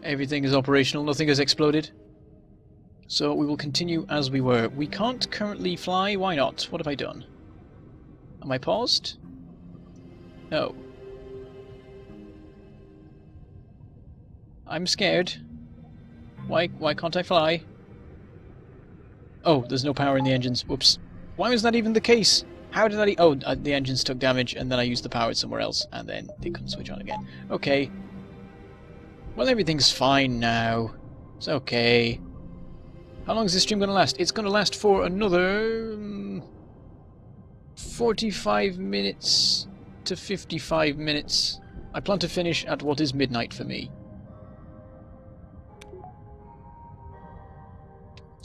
Everything is operational, nothing has exploded. So we will continue as we were. We can't currently fly, why not? What have I done? Am I paused? No. I'm scared. Why can't I fly? Oh, there's no power in the engines. Whoops. Why was that even the case? How did that... Oh, the engines took damage, and then I used the power somewhere else, and then they couldn't switch on again. Okay. Well, everything's fine now. It's okay. How long is this stream going to last? It's going to last for another... 45 minutes to 55 minutes. I plan to finish at what is midnight for me.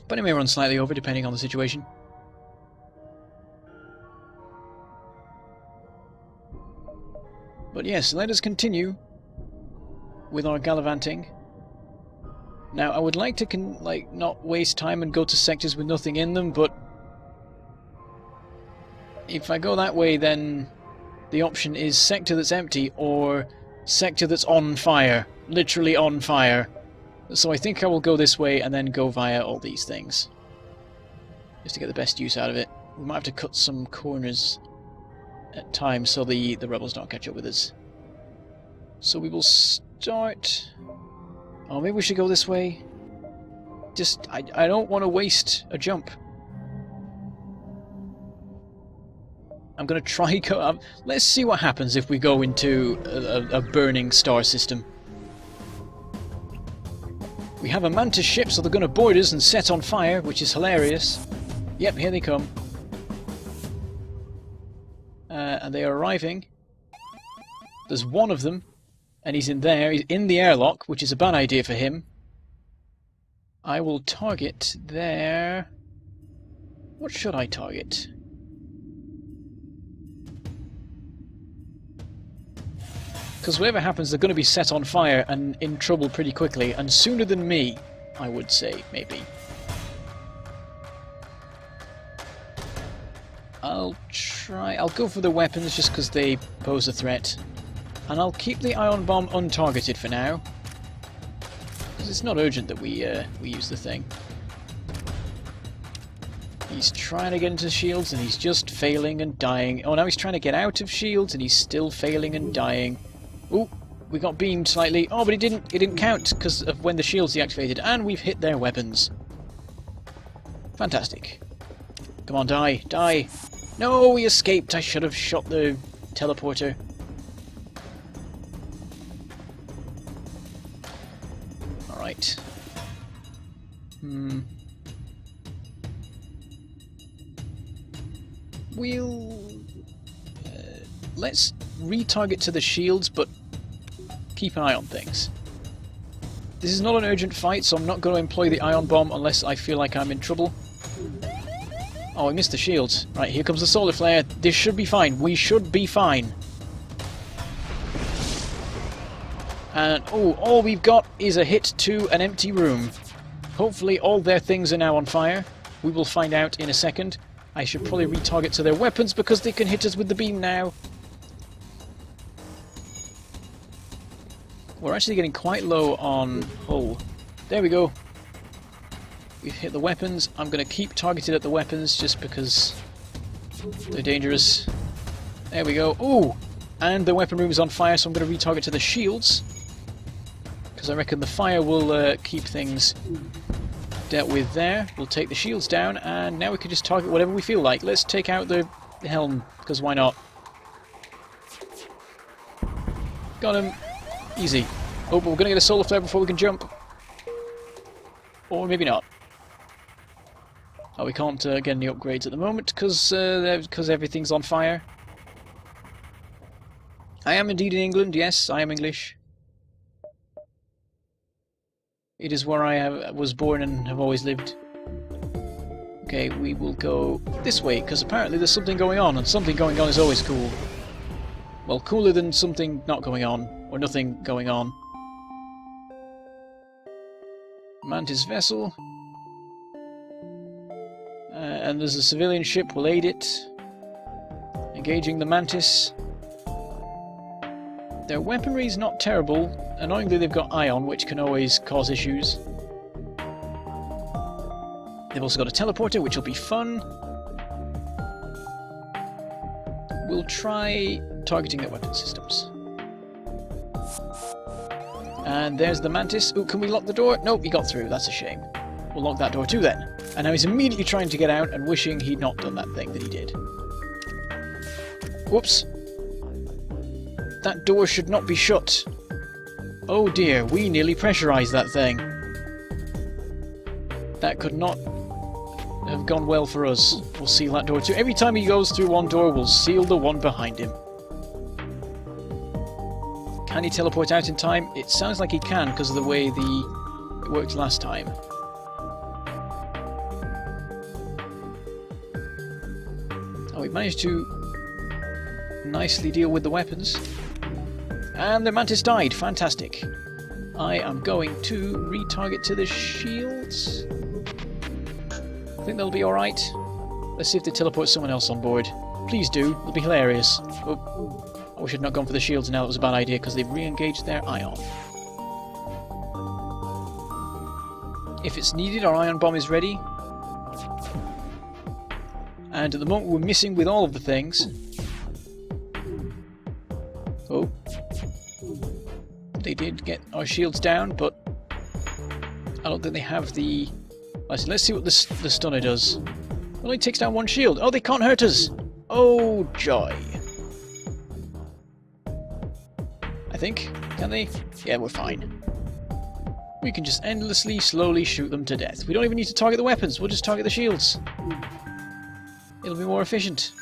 But it may run slightly over, depending on the situation. But yes, let us continue with our gallivanting. Now, I would like to not waste time and go to sectors with nothing in them, but if I go that way, then the option is sector that's empty or sector that's on fire. Literally on fire. So I think I will go this way and then go via all these things. Just to get the best use out of it. We might have to cut some corners at times so the rebels don't catch up with us. So we will start... Oh, maybe we should go this way. Just, I don't want to waste a jump. I'm going to try go... let's see what happens if we go into a burning star system. We have a Mantis ship, so they're going to board us and set on fire, which is hilarious. Yep, here they come. And they are arriving. There's one of them, and he's in there. He's in the airlock, which is a bad idea for him. I will target there. What should I target? Because whatever happens, they're going to be set on fire and in trouble pretty quickly, and sooner than me, I would say, maybe. I'll go for the weapons just because they pose a threat. And I'll keep the ion bomb untargeted for now. Because it's not urgent that we use the thing. He's trying to get into shields and he's just failing and dying. Oh, now he's trying to get out of shields and he's still failing and dying. Ooh, we got beamed slightly. Oh, but it didn't count because of when the shield's deactivated, and we've hit their weapons. Fantastic. Come on, die, die. No, we escaped. I should have shot the teleporter. Alright. We'll... let's retarget to the shields, but keep an eye on things. This is not an urgent fight, so I'm not going to employ the ion bomb unless I feel like I'm in trouble. Oh, I missed the shields. Right, here comes the solar flare. This should be fine. We should be fine. And, oh, all we've got is a hit to an empty room. Hopefully all their things are now on fire. We will find out in a second. I should probably retarget to their weapons because they can hit us with the beam now. We're actually getting quite low on hull. There we go. We've hit the weapons. I'm going to keep targeted at the weapons just because they're dangerous. There we go. Ooh! And the weapon room is on fire, so I'm going to retarget to the shields. Because I reckon the fire will keep things dealt with there. We'll take the shields down, and now we can just target whatever we feel like. Let's take out the helm, because why not? Got him. Easy. Oh, but we're going to get a solar flare before we can jump. Or maybe not. Oh, we can't get any upgrades at the moment because everything's on fire. I am indeed in England, yes, I am English. It is where I was born and have always lived. Okay, we will go this way, because apparently there's something going on, and something going on is always cool. Well, cooler than something not going on, or nothing going on. Mantis vessel. And there's a civilian ship, we'll aid it. Engaging the Mantis. Their weaponry's not terrible. Annoyingly, they've got ion, which can always cause issues. They've also got a teleporter, which will be fun. We'll try targeting their weapon systems. And there's the Mantis. Ooh, can we lock the door? Nope, he got through. That's a shame. We'll lock that door too then. And now he's immediately trying to get out and wishing he'd not done that thing that he did. Whoops. That door should not be shut. Oh dear, we nearly pressurized that thing. That could not have gone well for us. We'll seal that door too. Every time he goes through one door, we'll seal the one behind him. Can he teleport out in time? It sounds like he can because of the way it worked last time. Oh, we managed to nicely deal with the weapons. And the Mantis died. Fantastic. I am going to retarget to the shields. I think they'll be alright. Let's see if they teleport someone else on board. Please do. It'll be hilarious. Oh, I wish I'd not gone for the shields now. That was a bad idea because they've re-engaged their ion. If it's needed, our ion bomb is ready. And at the moment we're missing with all of the things. Oh. They did get our shields down, but I don't think they have the... Let's see what the stunner does. It only takes down one shield. Oh, they can't hurt us! Oh, joy. I think. Can they? Yeah, we're fine. We can just endlessly, slowly shoot them to death. We don't even need to target the weapons. We'll just target the shields. It'll be more efficient.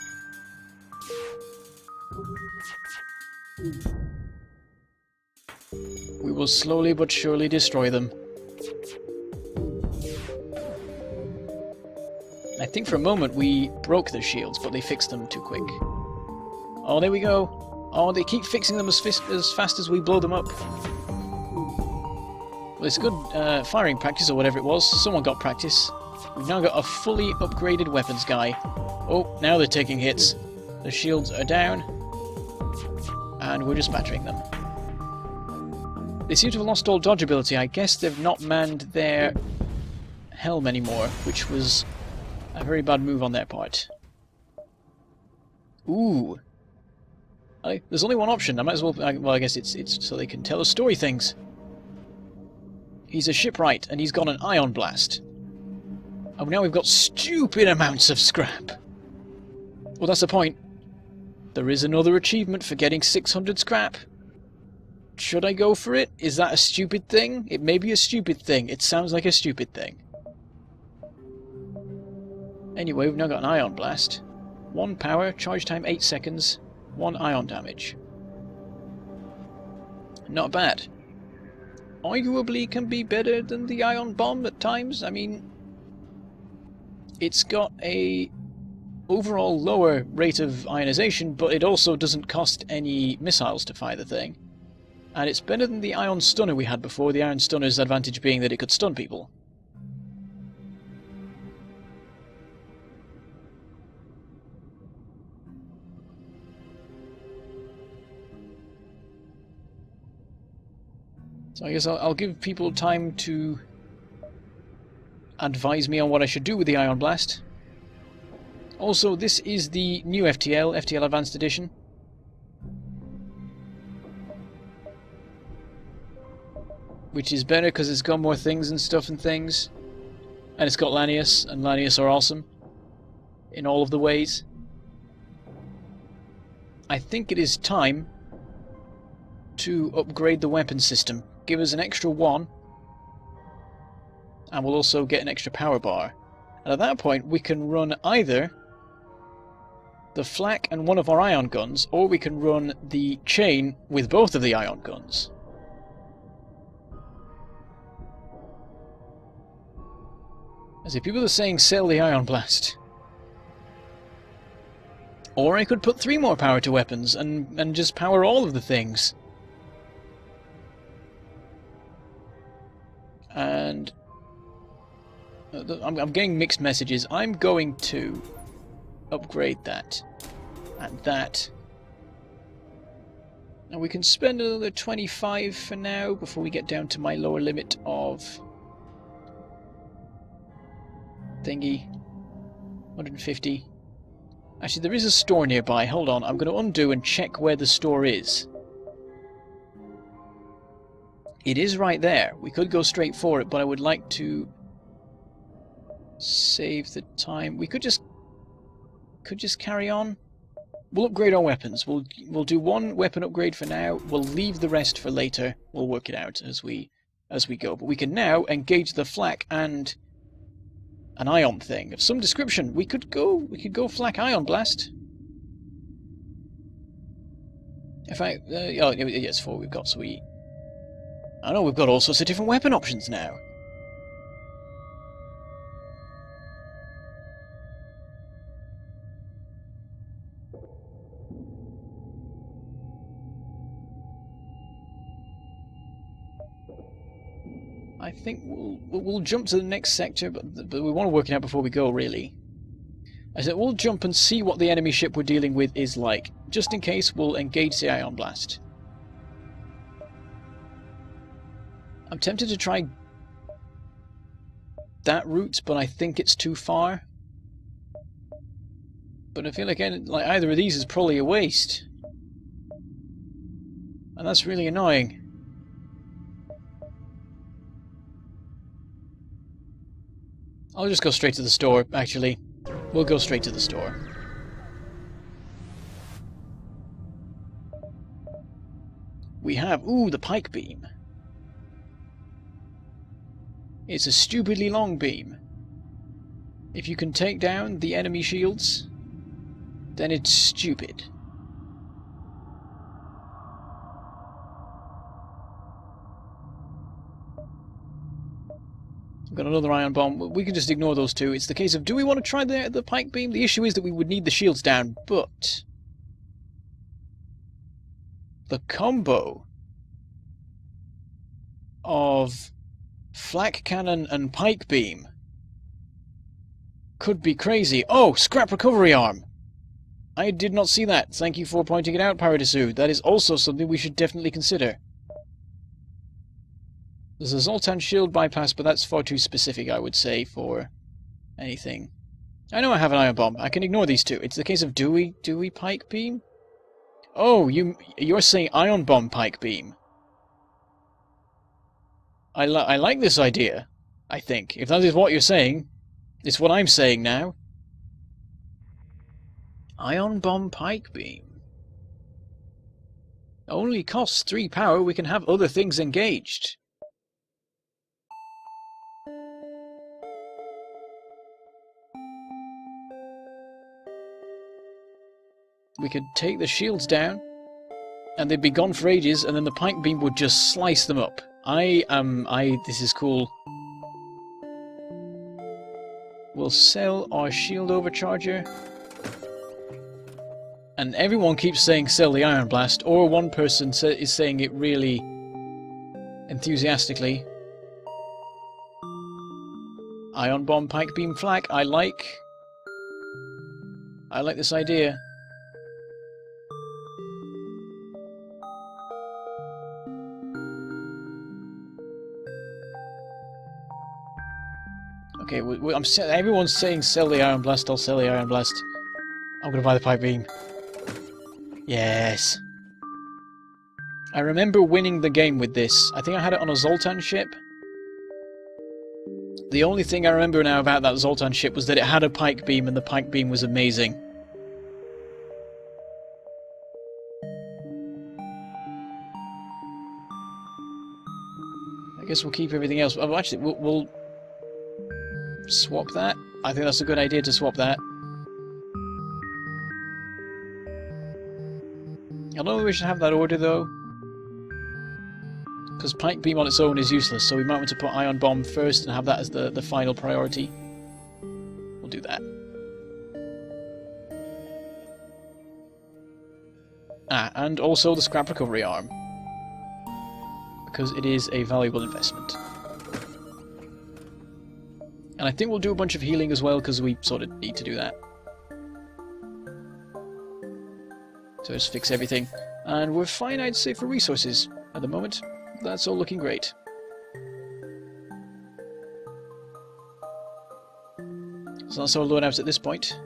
We will slowly but surely destroy them. I think for a moment we broke their shields, but they fixed them too quick. Oh, there we go. Oh, they keep fixing them as fast as we blow them up. Well, it's good firing practice, or whatever it was. Someone got practice. We've now got a fully upgraded weapons guy. Oh, now they're taking hits. The shields are down. And we're just battering them. They seem to have lost all dodge ability. I guess they've not manned their helm anymore, which was a very bad move on their part. Ooh. There's only one option. I might as well... Well, I guess it's so they can tell us story things. He's a shipwright, and he's got an ion blast. And now we've got stupid amounts of scrap. Well, that's the point. There is another achievement for getting 600 scrap. Should I go for it? Is that a stupid thing? It may be a stupid thing. It sounds like a stupid thing. Anyway, we've now got an ion blast. 1 power, charge time 8 seconds, 1 ion damage. Not bad. Arguably can be better than the ion bomb at times. I mean, it's got a overall lower rate of ionization, but it also doesn't cost any missiles to fire the thing. And it's better than the ion stunner we had before, the ion stunner's advantage being that it could stun people. So I guess I'll give people time to advise me on what I should do with the Ion Blast. Also, this is the new FTL, FTL Advanced Edition. Which is better because it's got more things and stuff and things. And it's got Lanius, and Lanius are awesome. In all of the ways. I think it is time to upgrade the weapon system. Give us an extra 1. And we'll also get an extra power bar. And at that point we can run either the flak and one of our ion guns, or we can run the chain with both of the ion guns. As if people are saying sell the Ion Blast. Or I could put 3 more power to weapons and just power all of the things. And I'm getting mixed messages. I'm going to upgrade that and that Now we can spend another 25 for now before we get down to my lower limit of thingy. 150. Actually, there is a store nearby. Hold on, I'm going to undo and check where the store is. It is right there. We could go straight for it, but I would like to save the time. We could just carry on. We'll upgrade our weapons. We'll do one weapon upgrade for now. We'll leave the rest for later. We'll work it out as we go. But we can now engage the flak and an ion thing of some description. We could go flak ion blast. In fact, oh yes, 4 we've got. So I know we've got all sorts of different weapon options now. I think we'll jump to the next sector, but we want to work it out before we go, really. I said we'll jump and see what the enemy ship we're dealing with is like. Just in case, we'll engage the ion blast. I'm tempted to try that route, but I think it's too far. But I feel like either of these is probably a waste. And that's really annoying. I'll just go straight to the store, actually. We'll go straight to the store. We have, ooh, the pike beam. It's a stupidly long beam. If you can take down the enemy shields, then it's stupid. We've got another ion bomb. We can just ignore those two. It's the case of, do we want to try the pike beam? The issue is that we would need the shields down, but the combo of flak cannon and pike beam could be crazy. Oh, scrap recovery arm! I did not see that. Thank you for pointing it out, Paradisu. That is also something we should definitely consider. There's a Zoltan shield bypass, but that's far too specific, I would say, for anything. I know I have an ion bomb. I can ignore these two. It's the case of do we pike beam? Oh, you're saying ion bomb pike beam. I like this idea, I think. If that is what you're saying, it's what I'm saying now. Ion bomb pike beam. Only costs 3 power, we can have other things engaged. We could take the shields down, and they'd be gone for ages, and then the pike beam would just slice them up. This is cool. We'll sell our shield overcharger. And everyone keeps saying sell the iron blast, or one person is saying it really enthusiastically. Ion bomb pike beam flak, I like this idea. Okay, everyone's saying sell the iron blast, I'll sell the iron blast. I'm gonna buy the pike beam. Yes. I remember winning the game with this. I think I had it on a Zoltan ship. The only thing I remember now about that Zoltan ship was that it had a pike beam, and the pike beam was amazing. I guess we'll keep everything else. Oh, actually, we'll swap that. I think that's a good idea to swap that. I don't know if we should have that order, though. Because pike beam on its own is useless, so we might want to put ion bomb first and have that as the final priority. We'll do that. Ah, and also the scrap recovery arm. Because it is a valuable investment. And I think we'll do a bunch of healing as well, because we sort of need to do that. So just fix everything. And we're fine, I'd say, for resources at the moment. That's all looking great. So that's our loadouts at this point.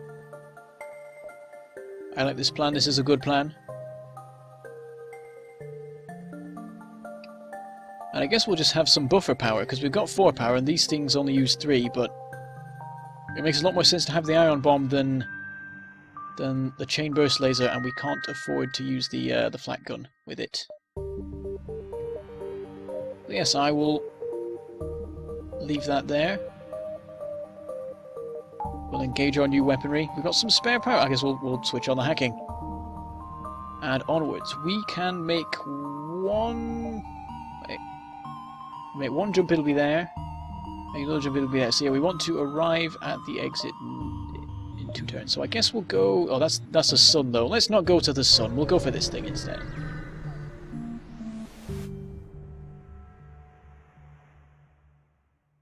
I like this plan, this is a good plan. And I guess we'll just have some buffer power, because we've got 4 power and these things only use 3, but it makes a lot more sense to have the ion bomb than the chain burst laser, and we can't afford to use the flak gun with it. Yes, I will leave that there. We'll engage our new weaponry. We've got some spare power. I guess we'll switch on the hacking. And onwards. We can make one... Wait. Make one jump, it'll be there. Make another jump, it'll be there. So yeah, we want to arrive at the exit in 2 turns. So I guess we'll go... Oh, that's a sun, though. Let's not go to the sun. We'll go for this thing instead.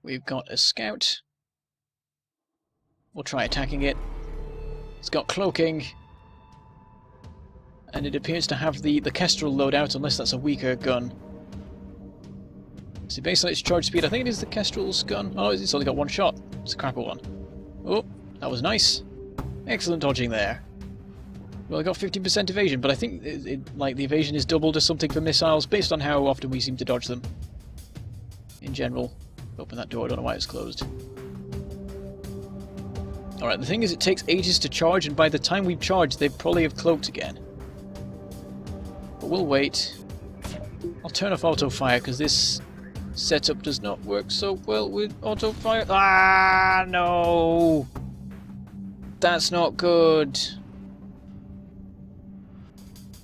We've got a scout. We'll try attacking it. It's got cloaking. And it appears to have the Kestrel loadout, unless that's a weaker gun. So based on its charge speed, I think it is the Kestrel's gun. Oh, it's only got 1 shot. It's a crapper one. Oh, that was nice. Excellent dodging there. Well, I got 15% evasion, but I think like the evasion is doubled or something for missiles, based on how often we seem to dodge them. In general. Open that door, I don't know why it's closed. Alright, the thing is it takes ages to charge, and by the time we've charged, they probably have cloaked again. But we'll wait. I'll turn off auto fire, because this setup does not work so well with auto fire. Ah, no! That's not good.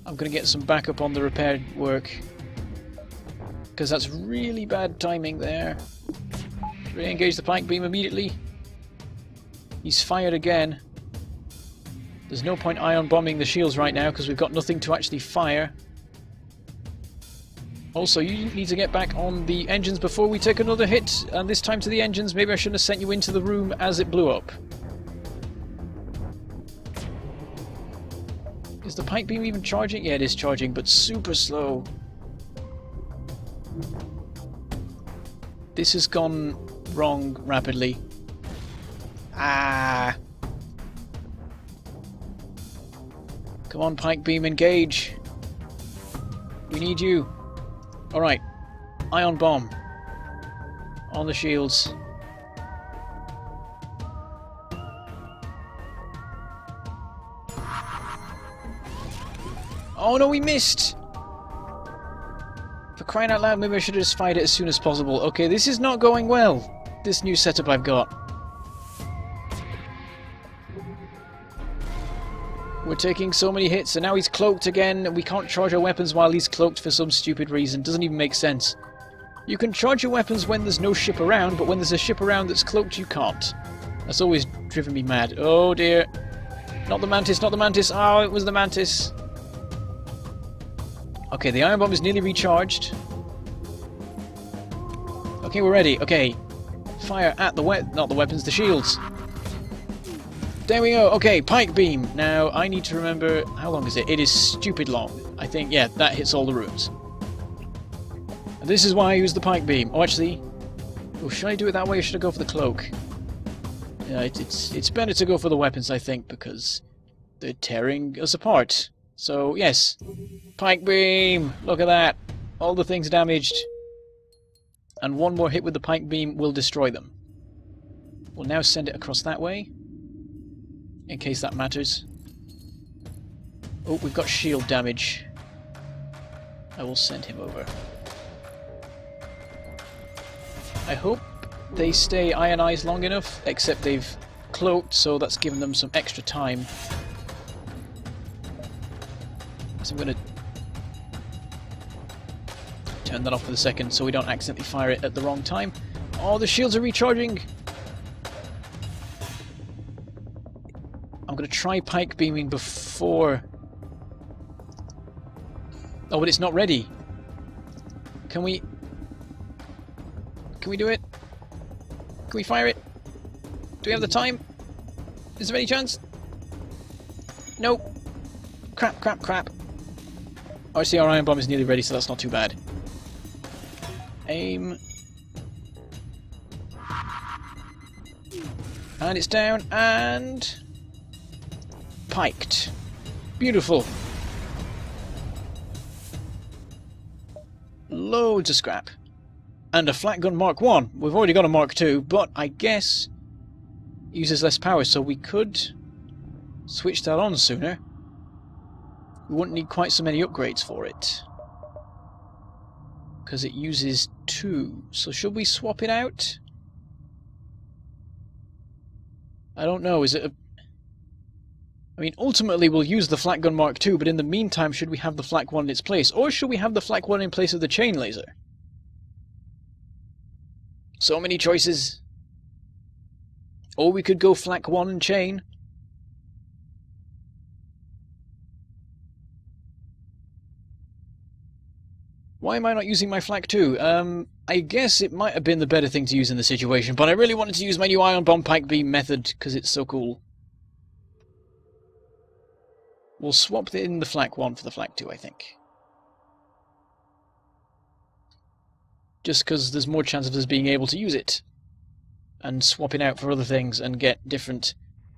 I'm going to get some backup on the repair work, because that's really bad timing there. Re-engage the pike beam immediately. He's fired again. There's no point ion bombing the shields right now because we've got nothing to actually fire. Also, you need to get back on the engines before we take another hit, and this time to the engines. Maybe I shouldn't have sent you into the room as it blew up. Is the pike beam even charging? Yeah, it is charging, but super slow. This has gone wrong rapidly. Ah! Come on, pike beam, engage! We need you! Alright. Ion bomb. On the shields. Oh no, we missed! For crying out loud, maybe I should have just fired it as soon as possible. Okay, this is not going well. This new setup I've got. We're taking so many hits, and now he's cloaked again, and we can't charge our weapons while he's cloaked for some stupid reason. Doesn't even make sense. You can charge your weapons when there's no ship around, but when there's a ship around that's cloaked, you can't. That's always driven me mad. Oh dear. Not the mantis, not the mantis. Oh, it was the mantis. Okay, the iron bomb is nearly recharged. Okay, we're ready. Okay. Fire at the not the weapons, the shields. There we go. Okay, pike beam. Now, I need to remember... How long is it? It is stupid long. I think, yeah, that hits all the rooms. And this is why I use the pike beam. Oh, actually... Oh, should I do it that way or should I go for the cloak? Yeah, it's better to go for the weapons, I think, because they're tearing us apart. So, yes. Pike beam! Look at that. All the things damaged. And one more hit with the pike beam will destroy them. We'll now send it across that way. In case that matters. Oh, we've got shield damage. I will send him over. I hope they stay ionized long enough, except they've cloaked, so that's given them some extra time. So I'm going to turn that off for the second so we don't accidentally fire it at the wrong time. Oh, the shields are recharging! I'm going to try pike beaming before... Oh, but it's not ready. Can we do it? Can we fire it? Do we have the time? Is there any chance? Nope. Crap, crap, crap. RC, our ion bomb is nearly ready, so that's not too bad. Aim. And it's down, and... piked. Beautiful. Loads of scrap. And a flat gun Mark 1. We've already got a Mark 2, but I guess it uses less power, so we could switch that on sooner. We wouldn't need quite so many upgrades for it. Because it uses 2. So should we swap it out? I don't know, is it a... I mean, ultimately we'll use the Flak Gun Mark II, but in the meantime should we have the Flak 1 in its place? Or should we have the Flak 1 in place of the chain laser? So many choices. Or we could go Flak 1 and chain. Why am I not using my Flak 2? I guess it might have been the better thing to use in the situation, but I really wanted to use my new Ion Bomb Pike Beam method, because it's so cool. We'll swap in the Flak 1 for the Flak 2, I think. Just because there's more chance of us being able to use it. And swapping out for other things and get different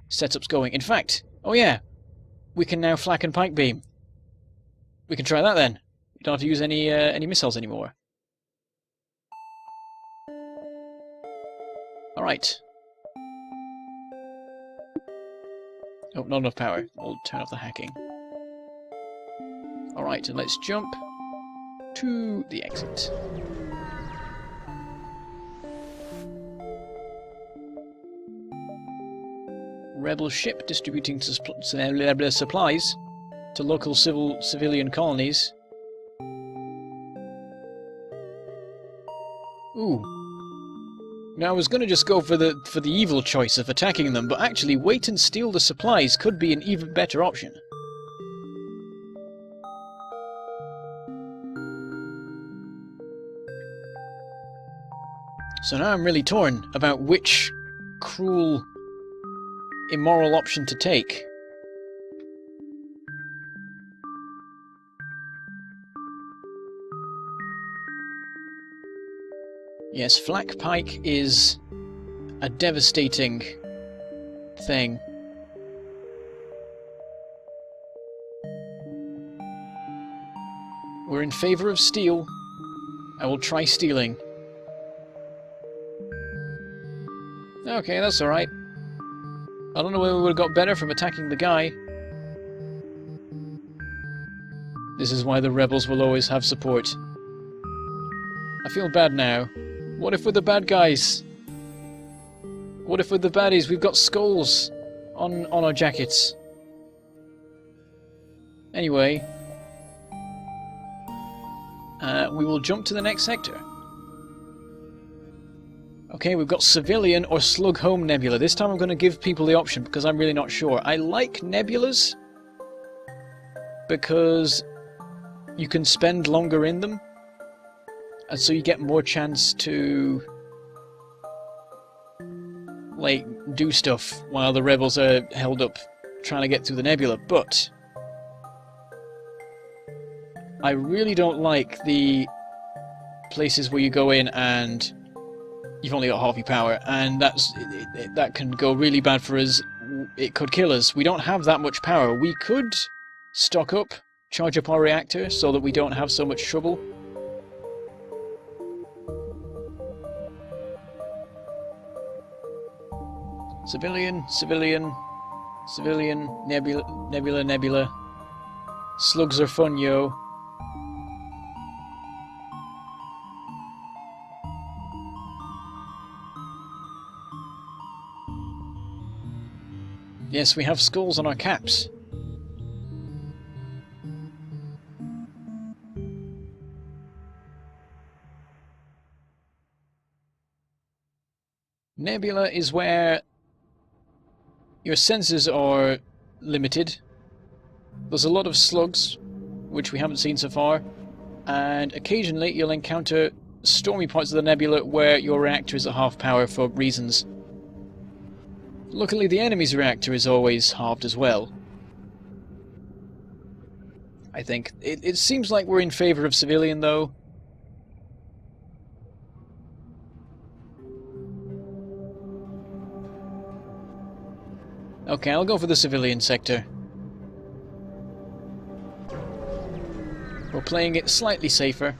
setups going. In fact, oh yeah, we can now Flak and Pike Beam. We can try that then. We don't have to use any missiles anymore. Alright. Oh, not enough power. We'll turn off the hacking. Alright, and let's jump to the exit. Rebel ship distributing supplies to local civilian colonies. Ooh. Now I was going to just go for the evil choice of attacking them, but actually wait and steal the supplies could be an even better option. So now I'm really torn about which cruel, immoral option to take. Yes, Flak Pike is a devastating thing. We're in favor of steel. I will try stealing. Okay, that's alright. I don't know whether we would have got better from attacking the guy. This is why the rebels will always have support. I feel bad now. What if we're the bad guys? What if we're the baddies? We've got skulls on our jackets. Anyway, we will jump to the next sector. Okay, we've got Civilian or Slug Home Nebula. This time I'm going to give people the option because I'm really not sure. I like nebulas because you can spend longer in them. And so you get more chance to, like, do stuff while the rebels are held up trying to get through the nebula. But I really don't like the places where you go in and you've only got half your power, and that can go really bad for us. It could kill us. We don't have that much power. We could stock up, charge up our reactor so that we don't have so much trouble. Civilian, civilian, civilian, nebula, nebula, nebula. Slugs are fun, yo. Yes, we have skulls on our caps. Nebula is where your senses are limited. There's a lot of slugs, which we haven't seen so far, and occasionally you'll encounter stormy parts of the nebula where your reactor is at half power for reasons. Luckily the enemy's reactor is always halved as well. I think. It seems like we're in favour of civilian, though. Okay, I'll go for the civilian sector. We're playing it slightly safer.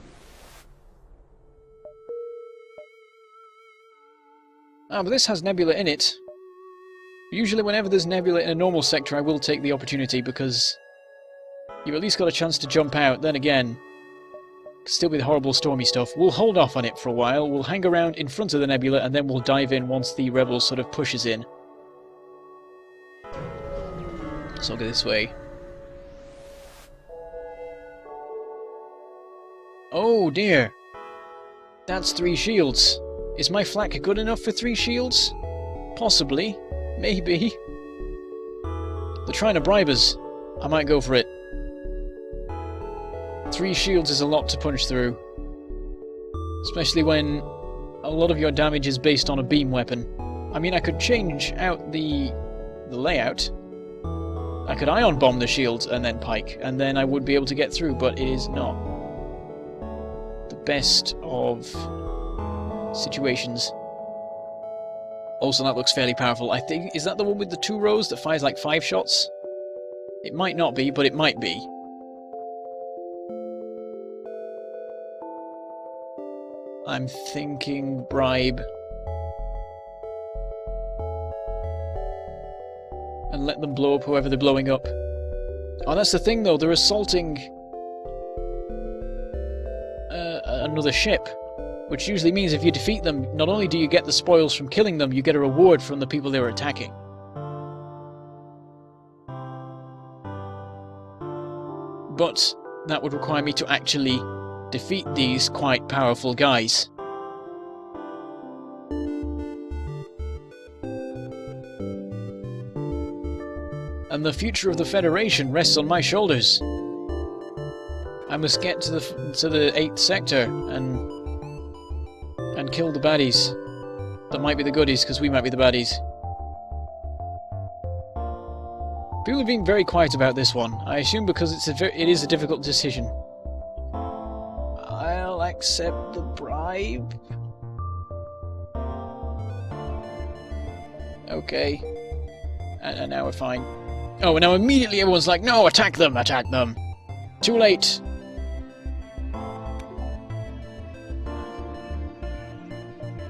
Ah, but this has nebula in it. Usually whenever there's nebula in a normal sector, I will take the opportunity, because you've at least got a chance to jump out. Then again, still be the horrible stormy stuff. We'll hold off on it for a while. We'll hang around in front of the nebula, and then we'll dive in once the rebels sort of pushes in. So I'll go this way. Oh dear! That's 3 shields. Is my flak good enough for 3 shields? Possibly. Maybe. They're trying to bribe us. I might go for it. 3 shields is a lot to punch through. Especially when a lot of your damage is based on a beam weapon. I mean, I could change out the layout. I could ion bomb the shields and then pike, and then I would be able to get through, but it is not the best of situations. Also, that looks fairly powerful. I think, is that the one with the 2 rows that fires like 5 shots? It might not be, but it might be. I'm thinking bribe. And let them blow up whoever they're blowing up. Oh, that's the thing though, they're assaulting another ship. Which usually means if you defeat them, not only do you get the spoils from killing them, you get a reward from the people they were attacking. But that would require me to actually defeat these quite powerful guys. And the future of the Federation rests on my shoulders. I must get to the 8th sector and kill the baddies. That might be the goodies, because we might be the baddies. People are being very quiet about this one. I assume because it is a difficult decision. I'll accept the bribe. Okay. And now we're fine. Oh, and now immediately everyone's like, no, attack them, attack them. Too late.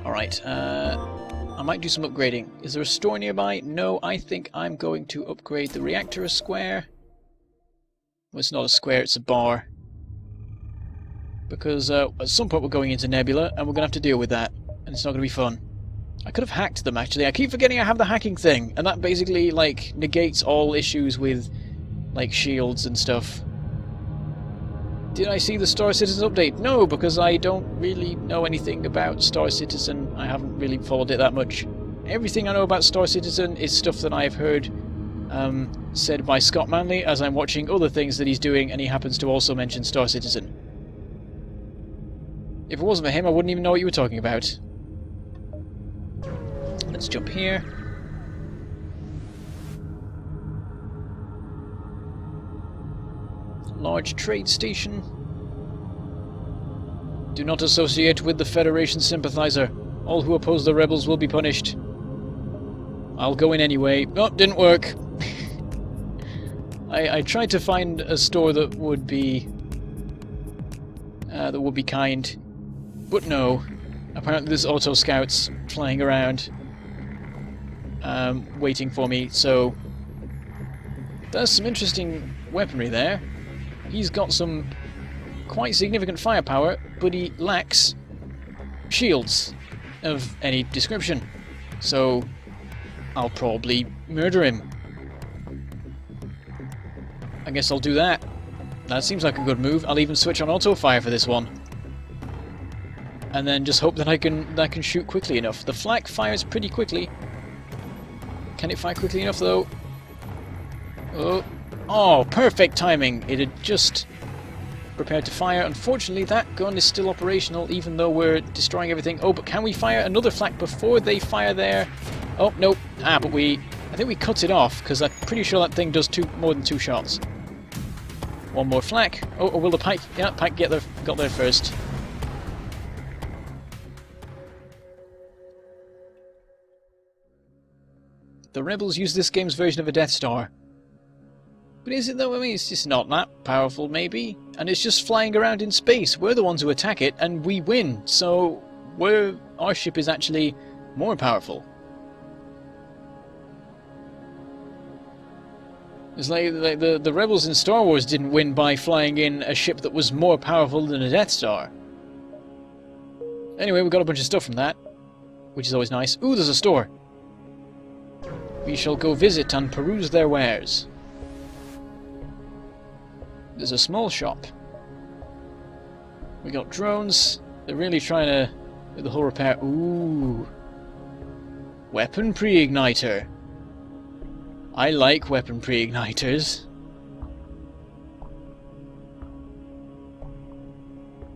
Alright, I might do some upgrading. Is there a store nearby? No, I think I'm going to upgrade the reactor a square. Well, it's not a square, it's a bar. Because at some point we're going into Nebula, and we're going to have to deal with that. And it's not going to be fun. I could have hacked them, actually. I keep forgetting I have the hacking thing. And that basically, like, negates all issues with, like, shields and stuff. Did I see the Star Citizen update? No, because I don't really know anything about Star Citizen. I haven't really followed it that much. Everything I know about Star Citizen is stuff that I've heard said by Scott Manley as I'm watching other things that he's doing, and he happens to also mention Star Citizen. If it wasn't for him, I wouldn't even know what you were talking about. Let's jump here. Large trade station. Do not associate with the Federation sympathizer. All who oppose the rebels will be punished. I'll go in anyway. Oh, didn't work. I tried to find a store that would be kind, but no. Apparently there's auto scouts flying around, waiting for me. So there's some interesting weaponry there. He's got some quite significant firepower, but he lacks shields of any description. So I'll probably murder him. I guess I'll do that. That seems like a good move. I'll even switch on auto fire for this one. And then just hope that I can shoot quickly enough. The flak fires pretty quickly. Can it fire quickly enough though? Oh, perfect timing! It had just prepared to fire. Unfortunately, that gun is still operational, even though we're destroying everything. Oh, but can we fire another flak before they fire there? Oh, nope. Ah, but I think we cut it off, because I'm pretty sure that thing does more than 2 shots. One more flak. Oh, or will the pike... Yeah, pike got there first. The rebels use this game's version of a Death Star. But is it though? I mean, it's just not that powerful, maybe. And it's just flying around in space. We're the ones who attack it, and we win. So, our ship is actually more powerful. It's like the rebels in Star Wars didn't win by flying in a ship that was more powerful than a Death Star. Anyway, we got a bunch of stuff from that, which is always nice. Ooh, there's a store. We shall go visit and peruse their wares. There's a small shop. We got drones. They're really trying to do the whole repair. Ooh. Weapon pre-igniter. I like weapon pre-igniters.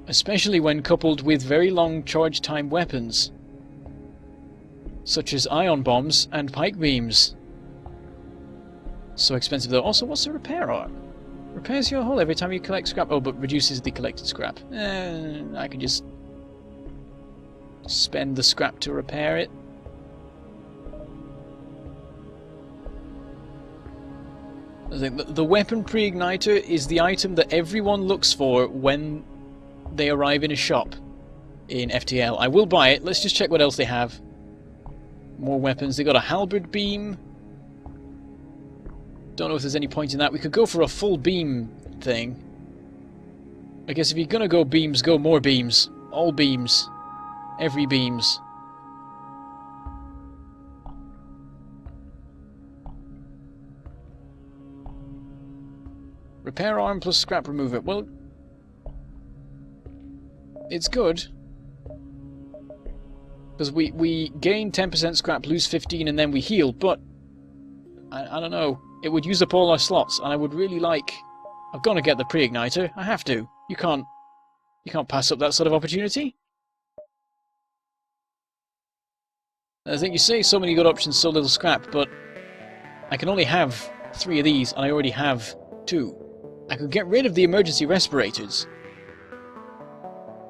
Especially when coupled with very long charge time weapons, such as ion bombs and pike beams. So expensive though. Also, what's the repair arm? Repairs your hull every time you collect scrap. Oh, but reduces the collected scrap. I can just spend the scrap to repair it. I think the weapon pre-igniter is the item that everyone looks for when they arrive in a shop in FTL. I will buy it. Let's just check what else they have. More weapons. They got a halberd beam. Don't know if there's any point in that. We could go for a full beam thing. I guess if you're gonna go beams, go more beams. All beams. Every beams. Repair arm plus scrap remover. Well, it's good. Because we gain 10% scrap, lose 15, and then we heal, but I don't know. It would use up all our slots, and I would really like... I've got to get the pre-igniter. I have to. You can't pass up that sort of opportunity. I think you say so many good options, so little scrap, but I can only have 3 of these, and I already have 2. I could get rid of the emergency respirators.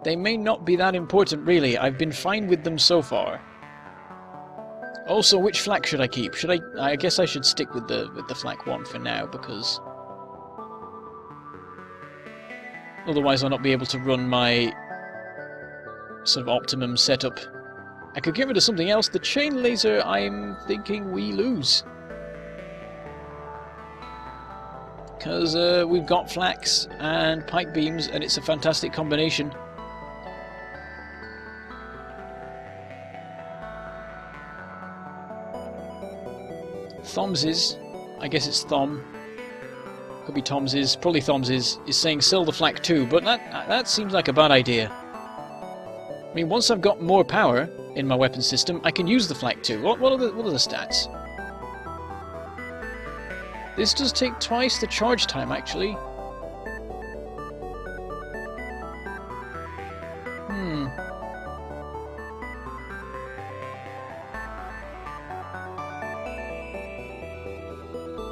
They may not be that important, really. I've been fine with them so far. Also, which flak should I keep? I guess I should stick with the flak 1 for now, because otherwise I'll not be able to run my sort of optimum setup. I could get rid of something else. The chain laser, I'm thinking we lose. Because we've got flaks and pike beams, and it's a fantastic combination. Thoms's, I guess it's Thom. Could be Toms's, probably Thoms's, is saying sell the flak too, but that seems like a bad idea. I mean, once I've got more power in my weapon system, I can use the flak too. What are the stats? This does take twice the charge time, actually.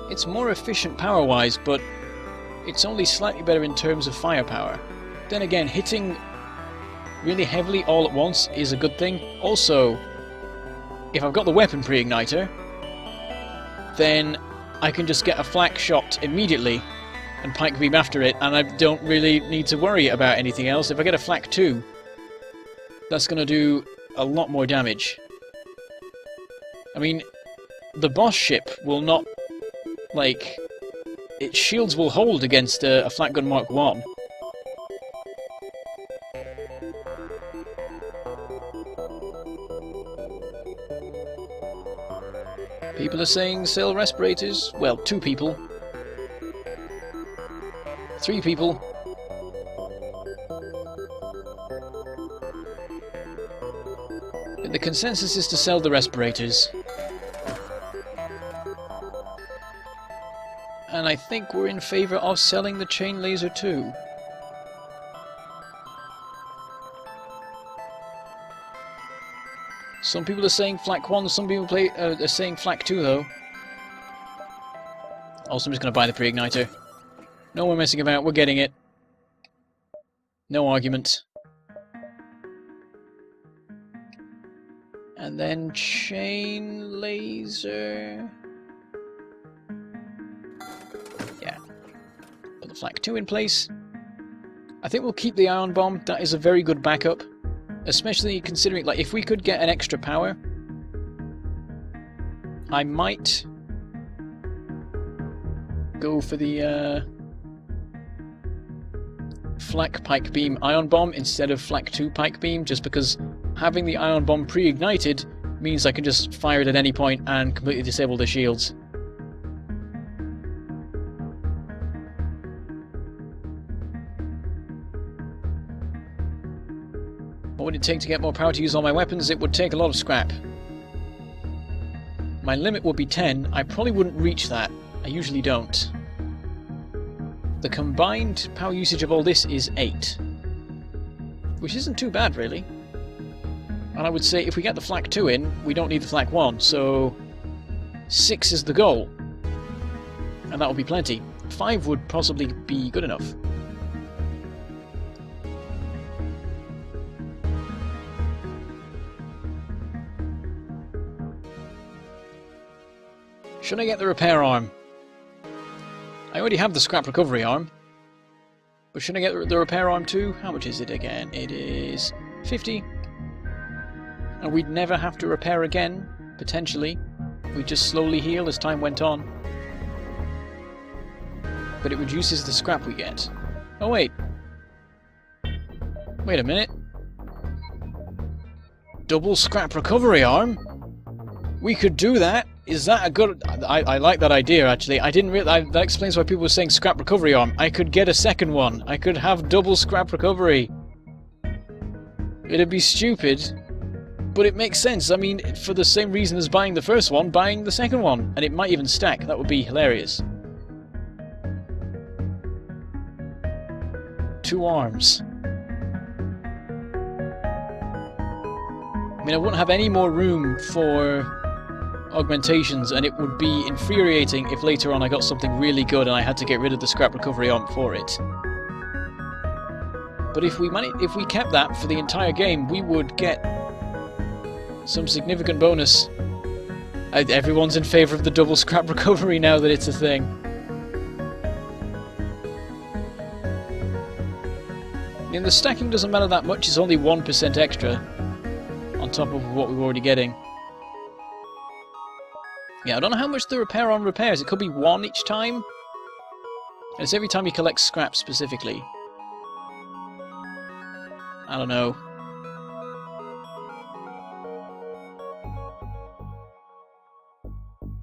It's more efficient power-wise, but it's only slightly better in terms of firepower. Then again, hitting really heavily all at once is a good thing. Also, if I've got the weapon pre-igniter, then I can just get a flak shot immediately and pike beam after it, and I don't really need to worry about anything else. If I get a flak 2, that's going to do a lot more damage. I mean, the boss ship will not... like, its shields will hold against a flak gun Mark 1. People are saying sell respirators. Well, 2 people. 3 people. But the consensus is to sell the respirators. And I think we're in favour of selling the chain laser too. Some people are saying flak 1, some people are saying flak 2 though. Also, I'm just going to buy the pre-igniter. No more messing about, we're getting it. No argument. And then chain laser. Yeah. Put the flak 2 in place. I think we'll keep the ion bomb. That is a very good backup. Especially considering, like, if we could get an extra power, I might go for the flak pike beam ion bomb instead of flak 2 pike beam, just because having the ion bomb pre-ignited means I can just fire it at any point and completely disable the shields. What would it take to get more power to use all my weapons? It would take a lot of scrap. My limit would be 10. I probably wouldn't reach that. I usually don't. The combined power usage of all this is 8. Which isn't too bad, really. And I would say if we get the flak 2 in, we don't need the flak 1, so 6 is the goal. And that will be plenty. 5 would possibly be good enough. Should I get the repair arm? I already have the scrap recovery arm. But should I get the repair arm too? How much is it again? It is 50. And we'd never have to repair again, potentially. We'd just slowly heal as time went on. But it reduces the scrap we get. Oh wait. Wait a minute. Double scrap recovery arm? We could do that. Is that a good... I like that idea, actually. I didn't really... That explains why people were saying scrap recovery arm. I could get a second one. I could have double scrap recovery. It'd be stupid, but it makes sense. I mean, for the same reason as buying the first one, buying the second one. And it might even stack. That would be hilarious. 2 arms. I mean, I wouldn't have any more room for augmentations, and it would be infuriating if later on I got something really good and I had to get rid of the scrap recovery arm for it. But if we kept that for the entire game, we would get some significant bonus. Everyone's in favour of the double scrap recovery now that it's a thing. I mean, the stacking doesn't matter that much, it's only 1% extra on top of what we were already getting. Yeah, I don't know how much the repair arm repairs. It could be 1 each time. And it's every time you collect scrap specifically. I don't know.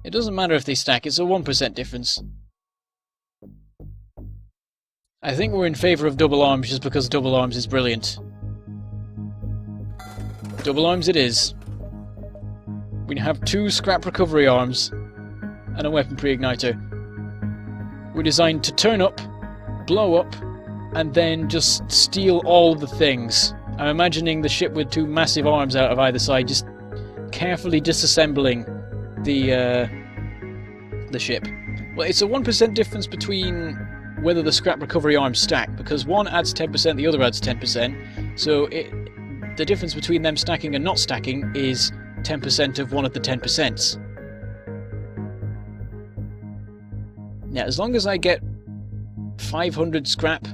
It doesn't matter if they stack, it's a 1% difference. I think we're in favour of double arms just because double arms is brilliant. Double arms it is. We have 2 scrap recovery arms and a weapon pre-igniter. We're designed to turn up, blow up, and then just steal all the things. I'm imagining the ship with 2 massive arms out of either side, just carefully disassembling the ship. Well, it's a 1% difference between whether the scrap recovery arms stack, because one adds 10%, the other adds 10%, so the difference between them stacking and not stacking is 10% of one of the 10%. Now, as long as I get 500 scrap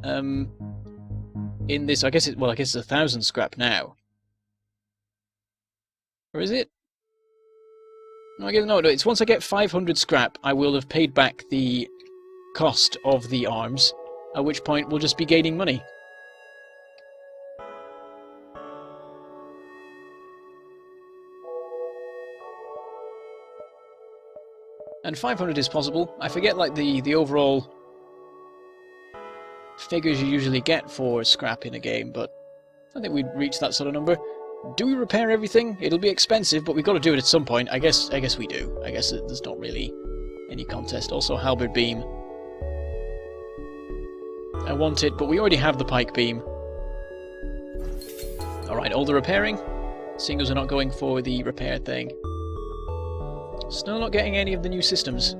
in this, I guess it's 1,000 scrap now. Or is it? No, it's once I get 500 scrap, I will have paid back the cost of the arms, at which point we'll just be gaining money. And 500 is possible. I forget like the overall figures you usually get for scrap in a game, but I think we'd reach that sort of number. Do we repair everything? It'll be expensive, but we've got to do it at some point. I guess we do. I guess there's not really any contest. Also, halberd beam. I want it, but we already have the pike beam. Alright, all the repairing. Seeing as we're not going for the repair thing. Still not getting any of the new systems.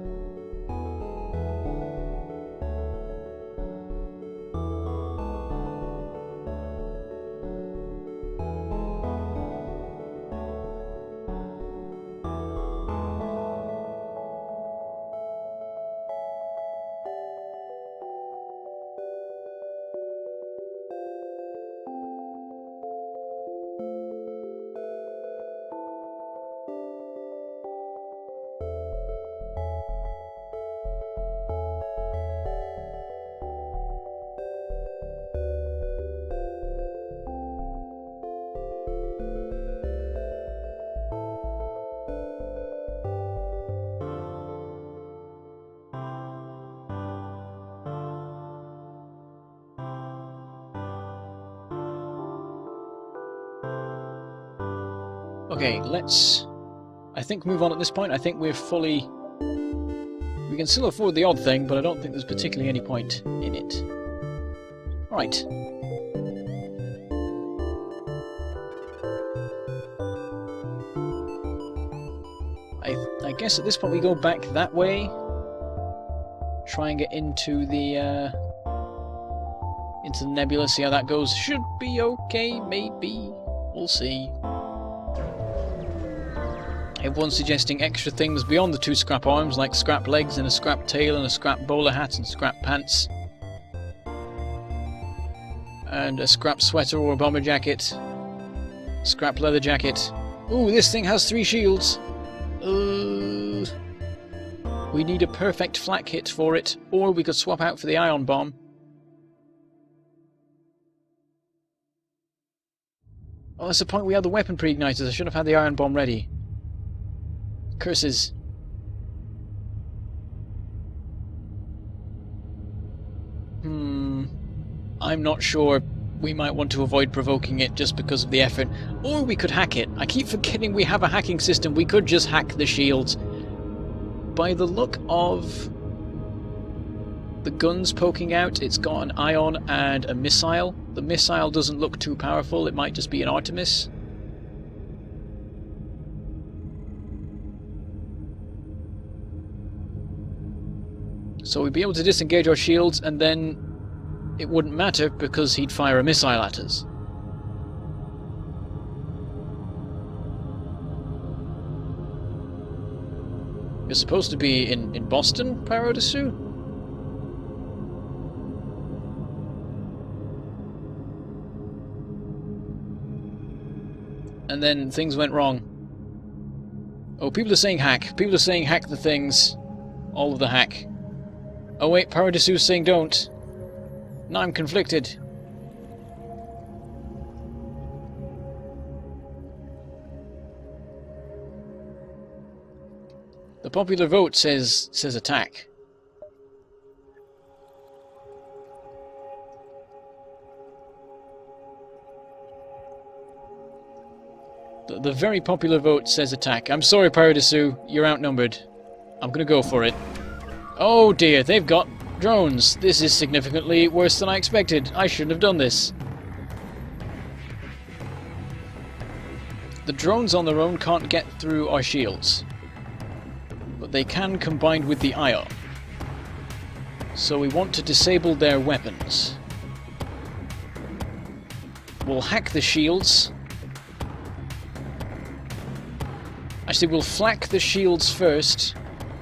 Okay, let's, I think, move on at this point. I think we're fully... We can still afford the odd thing, but I don't think there's particularly any point in it. Right. I guess at this point we go back that way. Try and get into the nebula, see how that goes. Should be okay, maybe. We'll see. Everyone's suggesting extra things beyond the 2 scrap arms, like scrap legs and a scrap tail and a scrap bowler hat and scrap pants. And a scrap sweater or a bomber jacket. Scrap leather jacket. Ooh, this thing has 3 shields. We need a perfect flak hit for it, or we could swap out for the ion bomb. Oh, that's the point we had the weapon pre-igniters. I should have had the ion bomb ready. Curses. I'm not sure. We might want to avoid provoking it just because of the effort. Or we could hack it. I keep forgetting we have a hacking system. We could just hack the shields. By the look of the guns poking out, it's got an ion and a missile. The missile doesn't look too powerful. It might just be an Artemis. So we'd be able to disengage our shields, and then it wouldn't matter because he'd fire a missile at us. You're supposed to be in Boston, Parodisu? And then things went wrong. Oh, people are saying hack. People are saying hack the things. All of the hack. Oh wait, Paradisu's saying don't. Now I'm conflicted. The popular vote says attack. The very popular vote says attack. I'm sorry, Paradisu, you're outnumbered. I'm gonna go for it. Oh dear, they've got drones. This is significantly worse than I expected. I shouldn't have done this. The drones on their own can't get through our shields, but they can combined with the IO. So we want to disable their weapons. We'll hack the shields. Actually, we'll flak the shields first.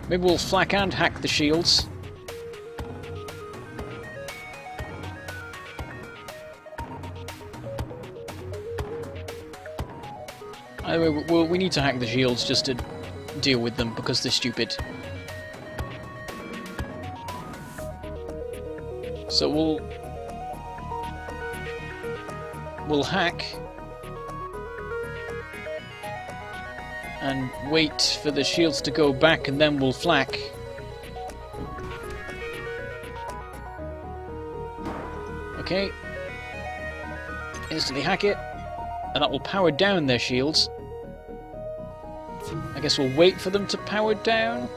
Maybe we'll flak and hack the shields. Anyway, we need to hack the shields just to deal with them because they're stupid. So we'll hack and wait for the shields to go back, and then we'll flak. Okay. Instantly hack it, and that will power down their shields. I guess we'll wait for them to power down.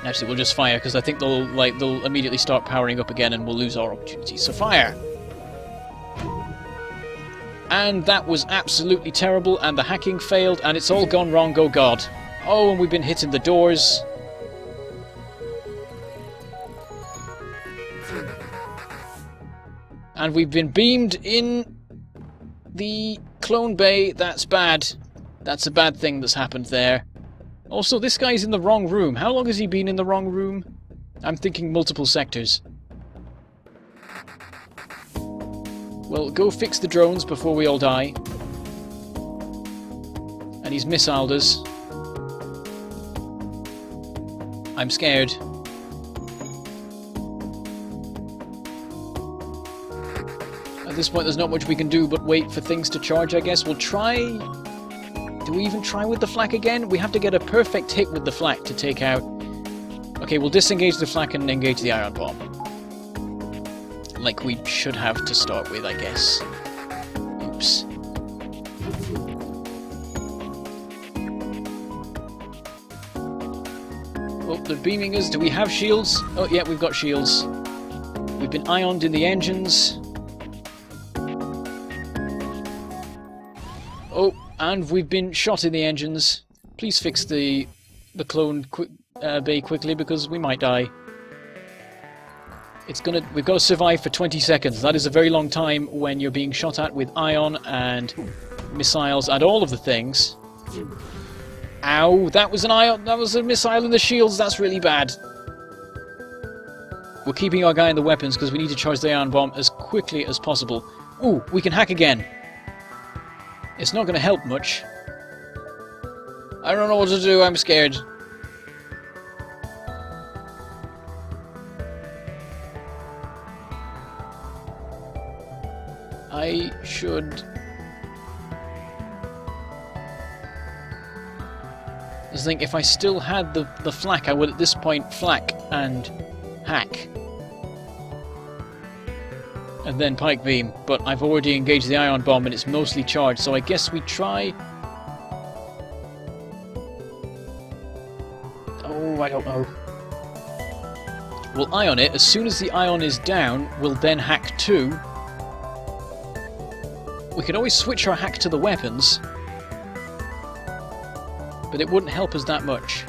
Actually, we'll just fire because I think they'll immediately start powering up again, and we'll lose our opportunity. So fire. And that was absolutely terrible, and the hacking failed, and it's all gone wrong, oh god. Oh, and we've been hitting the doors. And we've been beamed in the clone bay. That's bad. That's a bad thing that's happened there. Also, this guy's in the wrong room. How long has he been in the wrong room? I'm thinking multiple sectors. Well, go fix the drones before we all die. And he's missiled us. I'm scared. At this point, there's not much we can do but wait for things to charge, I guess. We'll try... Do we even try with the flak again? We have to get a perfect hit with the flak to take out... Okay, we'll disengage the flak and engage the ion bomb. Like we should have to start with, I guess. Oops. They're beaming us. Do we have shields? Oh, yeah, we've got shields. We've been ioned in the engines. Oh, and we've been shot in the engines. Please fix the clone bay quickly, because we might die. We've got to survive for 20 seconds. That is a very long time when you're being shot at with ion and missiles and all of the things. Ow, that was an ion, that was a missile in the shields, that's really bad. We're keeping our guy in the weapons because we need to charge the ion bomb as quickly as possible. Ooh, we can hack again. It's not going to help much. I don't know what to do, I'm scared. I should... I think if I still had the flak, I would at this point flak and hack. And then pike beam, but I've already engaged the ion bomb and it's mostly charged, so I guess we try... Oh, I don't know. We'll ion it. As soon as the ion is down, we'll then hack 2. We could always switch our hack to the weapons, but it wouldn't help us that much.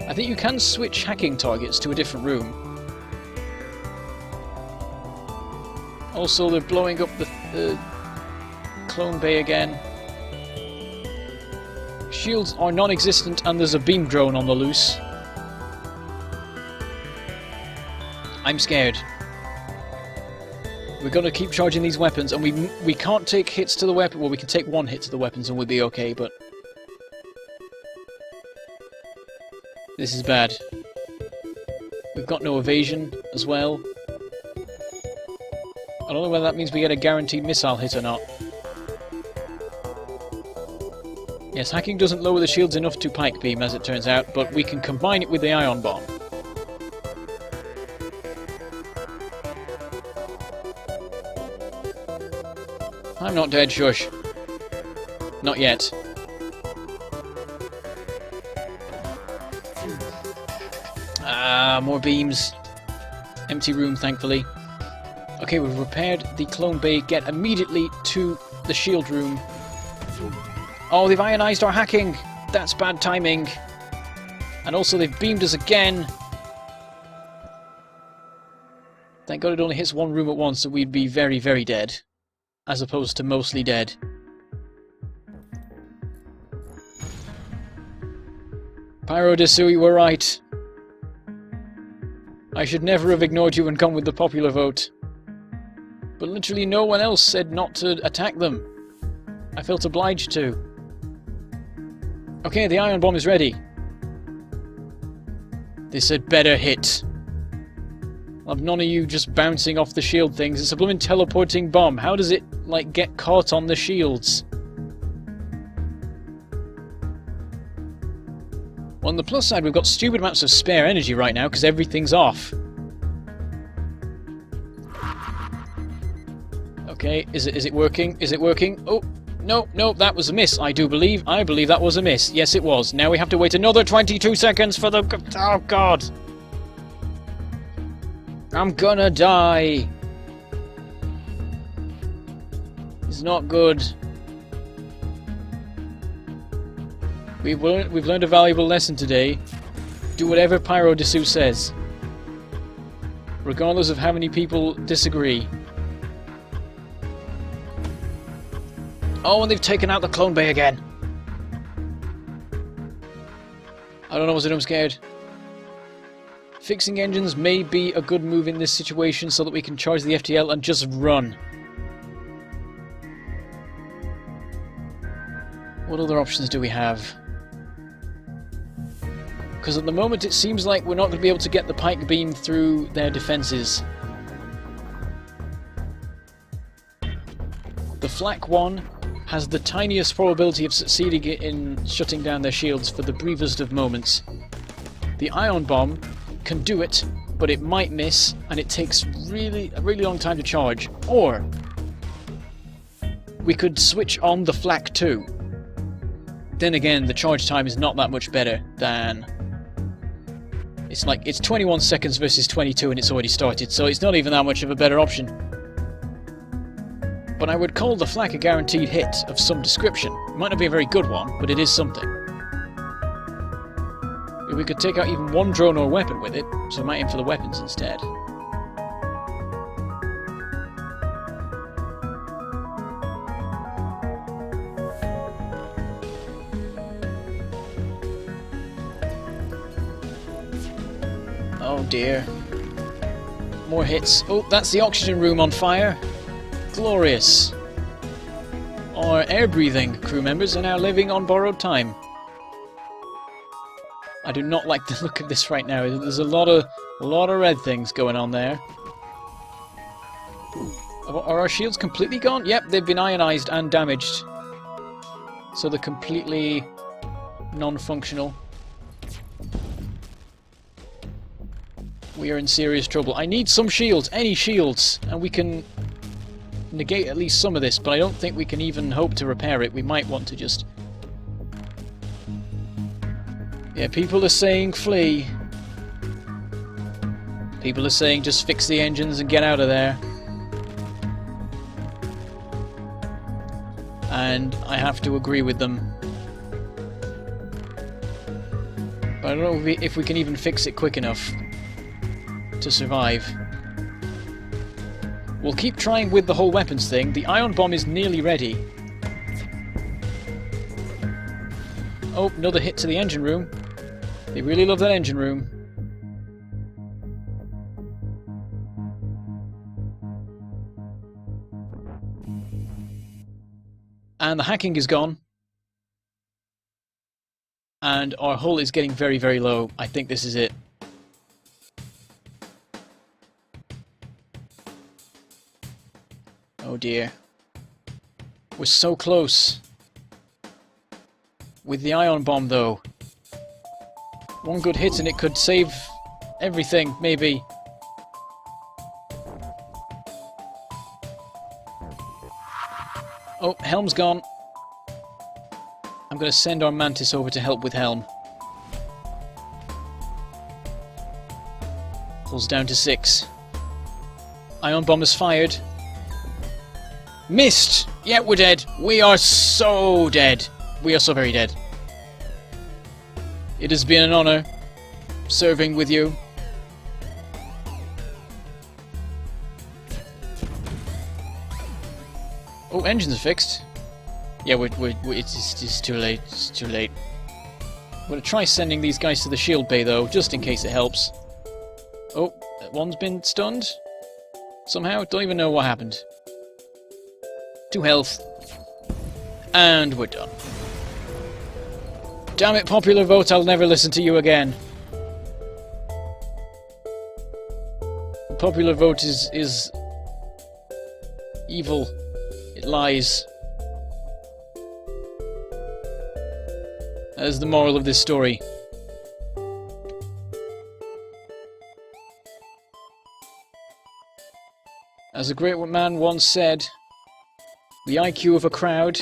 I think you can switch hacking targets to a different room. Also, they're blowing up the clone bay again. Shields are non-existent and there's a beam drone on the loose. I'm scared. We're going to keep charging these weapons, and we can't take hits to the weapon. Well, we can take 1 hit to the weapons and we'll be okay, but... This is bad. We've got no evasion as well. I don't know whether that means we get a guaranteed missile hit or not. Yes, hacking doesn't lower the shields enough to pike beam, as it turns out, but we can combine it with the ion bomb. I'm not dead, shush. Not yet. Ah, more beams. Empty room, thankfully. Okay, we've repaired the clone bay. Get immediately to the shield room. Oh, they've ionized our hacking! That's bad timing. And also they've beamed us again. Thank God it only hits 1 room at once, so we'd be very, very dead. As opposed to mostly dead. Pyro Desui, were right. I should never have ignored you and gone with the popular vote. But literally no one else said not to attack them. I felt obliged to. Okay, the ion bomb is ready. They said better hit. I'll have none of you just bouncing off the shield things. It's a blooming teleporting bomb. How does it, like, get caught on the shields? On the plus side, we've got stupid amounts of spare energy right now because everything's off. Okay, is it working? Is it working? Oh, no, that was a miss, I believe that was a miss. Yes, it was. Now we have to wait another 22 seconds for the... Oh, God! I'm gonna die! It's not good. We've learned a valuable lesson today. Do whatever Pyro Dessous says. Regardless of how many people disagree. Oh, and they've taken out the clone bay again. I don't know what to do, I'm scared. Fixing engines may be a good move in this situation so that we can charge the FTL and just run. What other options do we have? Because at the moment it seems like we're not going to be able to get the pike beam through their defences. The flak one has the tiniest probability of succeeding in shutting down their shields for the briefest of moments. The ion bomb can do it, but it might miss, and it takes a really long time to charge. Or we could switch on the flak too. Then again, the charge time is not that much better than... It's like, it's 21 seconds versus 22 and it's already started, so it's not even that much of a better option. But I would call the flak a guaranteed hit of some description. It might not be a very good one, but it is something. If we could take out even one drone or weapon with it, so I might aim for the weapons instead. Oh dear. More hits. Oh, that's the oxygen room on fire. Glorious. Our air-breathing crew members are now living on borrowed time. I do not like the look of this right now. There's a lot of red things going on there. Are our shields completely gone? Yep, they've been ionized and damaged. So they're completely non-functional. We are in serious trouble. I need some shields, any shields, and we can negate at least some of this, but I don't think we can even hope to repair it. We might want to just... Yeah, people are saying flee. People are saying just fix the engines and get out of there. And I have to agree with them. But I don't know if we can even fix it quick enough to survive. We'll keep trying with the whole weapons thing. The ion bomb is nearly ready. Oh, another hit to the engine room. They really love that engine room. And the hacking is gone. And our hull is getting very, very low. I think this is it. Oh dear. We're so close. With the ion bomb though. One good hit and it could save everything, maybe. Oh, Helm's gone. I'm going to send our Mantis over to help with Helm. Hull's down to 6. Ion bomb is fired. Missed! Yeah, we're dead. We are so dead. We are so very dead. It has been an honor serving with you. Oh, engines are fixed. Yeah, it's too late. It's too late. I'm going to try sending these guys to the shield bay, though, just in case it helps. Oh, one's been stunned. Somehow, don't even know what happened. 2 health. And we're done. Damn it, popular vote, I'll never listen to you again. The popular vote is evil. It lies. That is the moral of this story. As a great man once said, the IQ of a crowd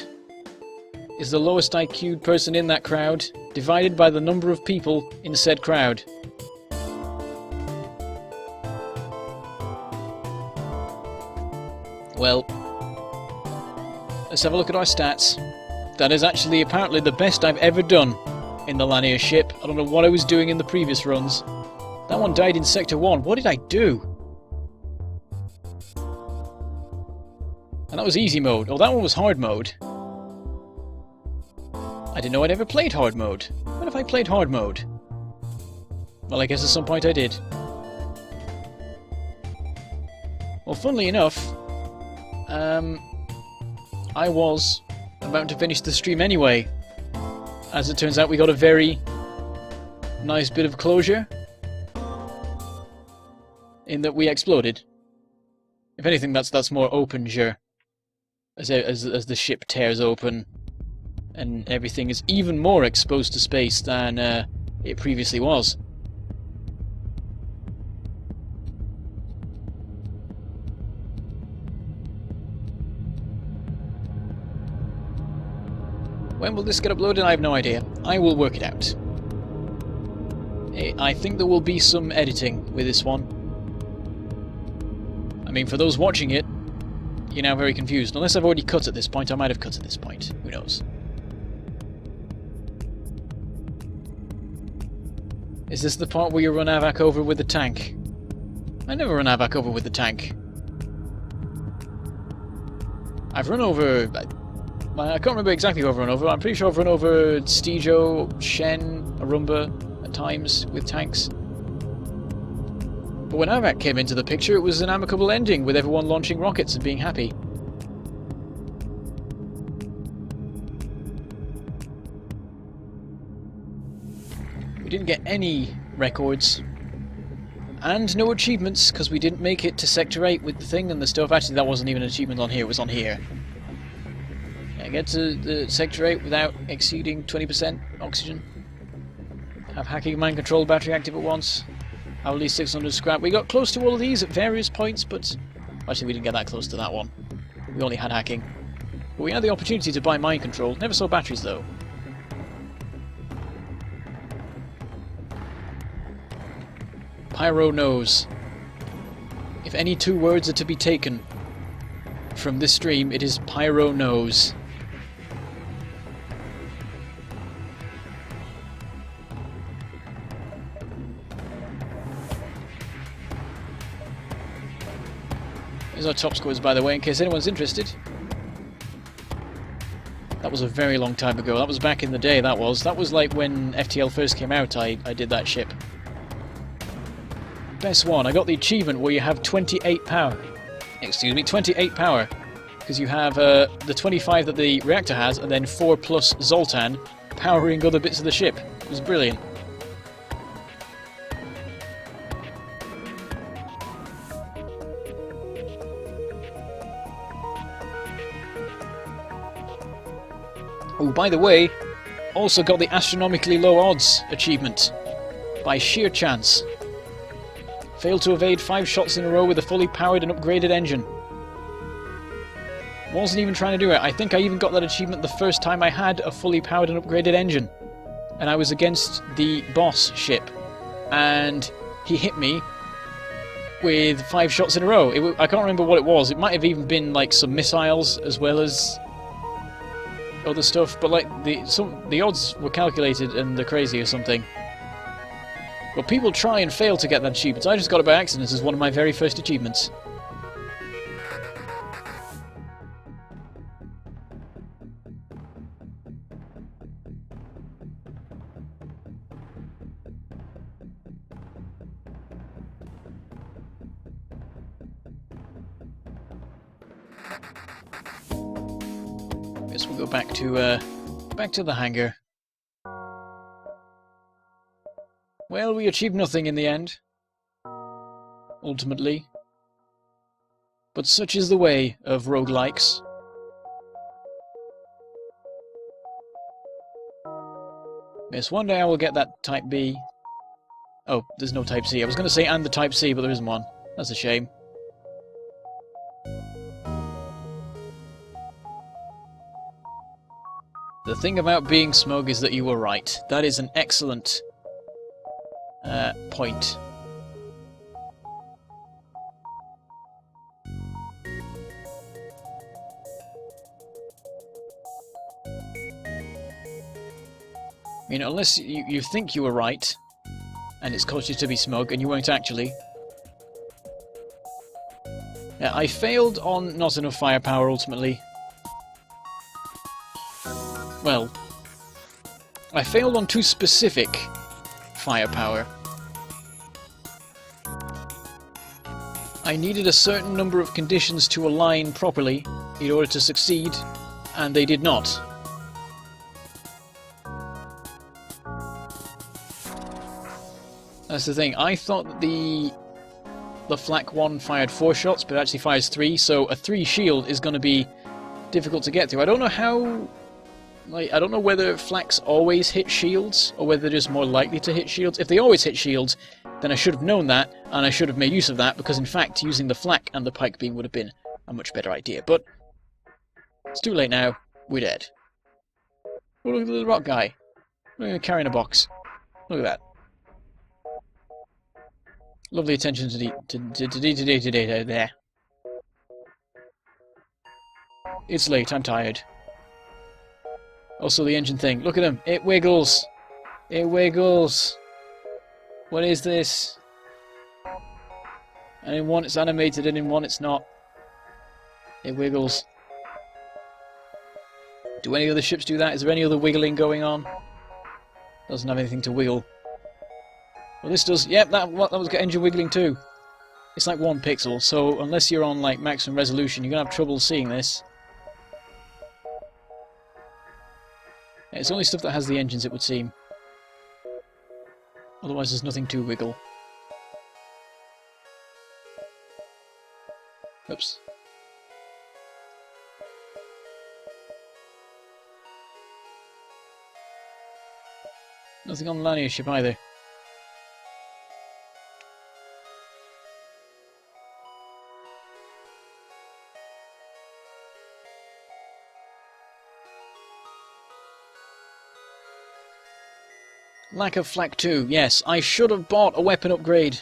is the lowest IQ'd person in that crowd, divided by the number of people in said crowd. Well, let's have a look at our stats. That is actually apparently the best I've ever done in the Lanier ship. I don't know what I was doing in the previous runs. That one died in Sector 1. What did I do? And that was easy mode. Oh, that one was hard mode. I didn't know I'd ever played hard mode. When have I played hard mode? Well, I guess at some point I did. Well, funnily enough, I was about to finish the stream anyway. As it turns out, we got a very nice bit of closure in that we exploded. If anything, that's more open, sure. As the ship tears open and everything is even more exposed to space than it previously was. When will this get uploaded? I have no idea. I will work it out. I think there will be some editing with this one. I mean, for those watching it, you're now very confused. Unless I've already cut at this point, I might have cut at this point. Who knows? Is this the part where you run Avak over with the tank? I never run Avak over with the tank. I've run over... I can't remember exactly who I've run over. I'm pretty sure I've run over Stijo, Shen, Arumba at times with tanks. But when Avak came into the picture, it was an amicable ending with everyone launching rockets and being happy. We didn't get any records. And no achievements, because we didn't make it to Sector 8 with the thing and the stuff. Actually, that wasn't even an achievement on here, it was on here. Get to the Sector 8 without exceeding 20% oxygen. Have hacking mind control battery active at once. Have at least 600 scrap. We got close to all of these at various points, but... Actually, we didn't get that close to that one. We only had hacking. But we had the opportunity to buy mind control. Never saw batteries, though. Pyro knows. If any two words are to be taken from this stream, it is Pyro knows. Here's our top scores, by the way, in case anyone's interested. That was a very long time ago. That was back in the day, that was. That was like when FTL first came out, I did that ship. Best one. I got the achievement where you have 28 power. Excuse me, 28 power. Because you have the 25 that the reactor has, and then 4 plus Zoltan powering other bits of the ship. It was brilliant. Oh, by the way, also got the astronomically low odds achievement. By sheer chance. Failed to evade 5 shots in a row with a fully powered and upgraded engine. Wasn't even trying to do it. I think I even got that achievement the first time I had a fully powered and upgraded engine. And I was against the boss ship. And he hit me with 5 shots in a row. I can't remember what it was. It might have even been like some missiles as well as other stuff, but like the odds were calculated and they're crazy or something. But people try and fail to get that achievement. I just got it by accident as one of my very first achievements. Guess we'll go back to the hangar. Well, we achieved nothing in the end. Ultimately. But such is the way of roguelikes. Yes, one day I will get that Type B. Oh, there's no Type C. I was going to say and the Type C, but there isn't one. That's a shame. The thing about being smug is that you were right. That is an excellent point. I mean, unless you think you were right, and it's caused you to be smug, and you weren't actually. Yeah, I failed on not enough firepower, ultimately. Well, I failed on too specific firepower. I needed a certain number of conditions to align properly in order to succeed, and they did not. That's the thing. I thought that the Flak 1 fired 4 shots, but it actually fires 3, so a 3 shield is going to be difficult to get through. I don't know how... I don't know whether Flaks always hit shields, or whether they're just more likely to hit shields. If they always hit shields, then I should have known that, and I should have made use of that, because in fact, using the Flak and the Pike Beam would have been a much better idea. But it's too late now. We're dead. Oh, look at the little rock guy. Look at him carrying a box. Look at that. Lovely attention to detail there. It's late, I'm tired. Also the engine thing. Look at him. It wiggles. It wiggles. What is this? And in one it's animated and in one it's not. It wiggles. Do any other ships do that? Is there any other wiggling going on? Doesn't have anything to wiggle. Well, this does. Yep, that was got engine wiggling too. It's like 1 pixel, so unless you're on like maximum resolution, you're gonna have trouble seeing this. It's only stuff that has the engines, it would seem. Otherwise, there's nothing to wiggle. Oops. Nothing on the Lanier ship either. Lack of flak 2. Yes, I should have bought a weapon upgrade.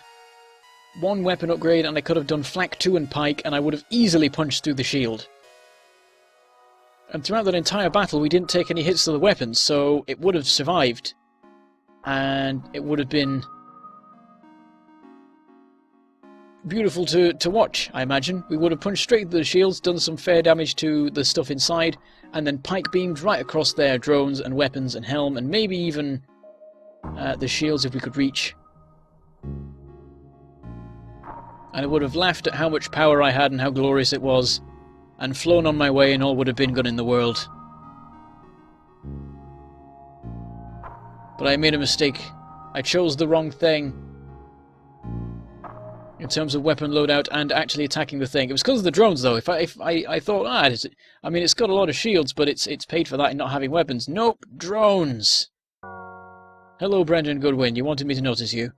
1 weapon upgrade and I could have done flak 2 and pike and I would have easily punched through the shield. And throughout that entire battle we didn't take any hits to the weapons, so it would have survived. And it would have been beautiful to watch, I imagine. We would have punched straight through the shields, done some fair damage to the stuff inside, and then pike beamed right across their drones and weapons and helm, and maybe even the shields if we could reach. And I would have laughed at how much power I had and how glorious it was, and flown on my way and all would have been good in the world. But I made a mistake. I chose the wrong thing. In terms of weapon loadout and actually attacking the thing. It was because of the drones though. If I thought, I mean it's got a lot of shields, but it's paid for that in not having weapons. Nope, drones! Hello Brendan Goodwin, you wanted me to notice you.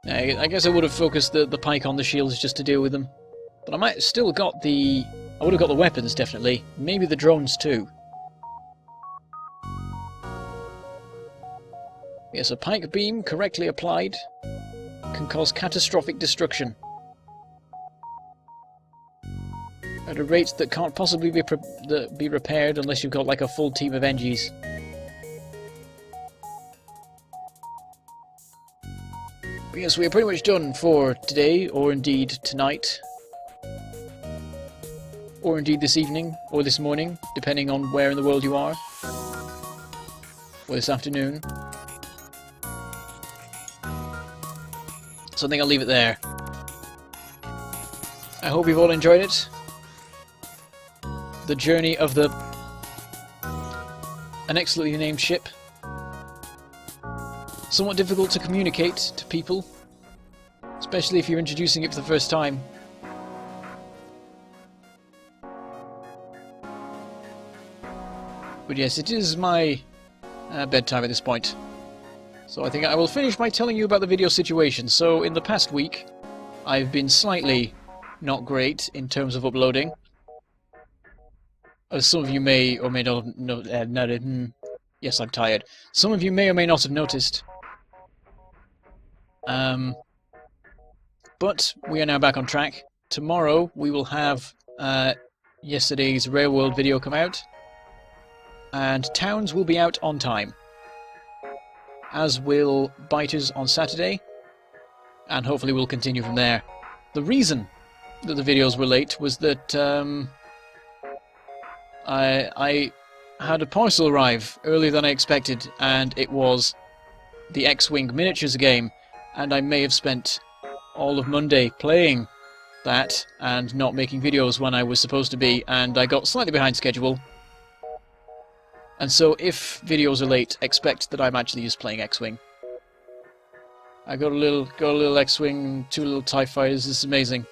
I guess I would have focused the pike on the shields just to deal with them. But I might have still got the... I would have got the weapons, definitely. Maybe the drones too. Yes, a pike beam, correctly applied, can cause catastrophic destruction. At a rate that can't possibly be repaired unless you've got like a full team of NGs. But yes, we are pretty much done for today, or indeed tonight. Or indeed this evening, or this morning, depending on where in the world you are. Or this afternoon. So I think I'll leave it there. I hope you've all enjoyed it. The journey of an excellently named ship. Somewhat difficult to communicate to people, especially if you're introducing it for the first time. But yes, it is my bedtime at this point. So I think I will finish by telling you about the video situation. So in the past week, I've been slightly not great in terms of uploading. As some of you may or may not know, yes, I'm tired. Some of you may or may not have noticed. But we are now back on track. Tomorrow we will have yesterday's Railworld video come out. And Towns will be out on time. As will Biters on Saturday. And hopefully we'll continue from there. The reason that the videos were late was that I had a parcel arrive earlier than I expected, and it was the X-Wing miniatures game, and I may have spent all of Monday playing that and not making videos when I was supposed to be, and I got slightly behind schedule. And so if videos are late, expect that I'm actually just playing X-Wing. I got a little X-Wing, 2 little TIE fighters. This is amazing.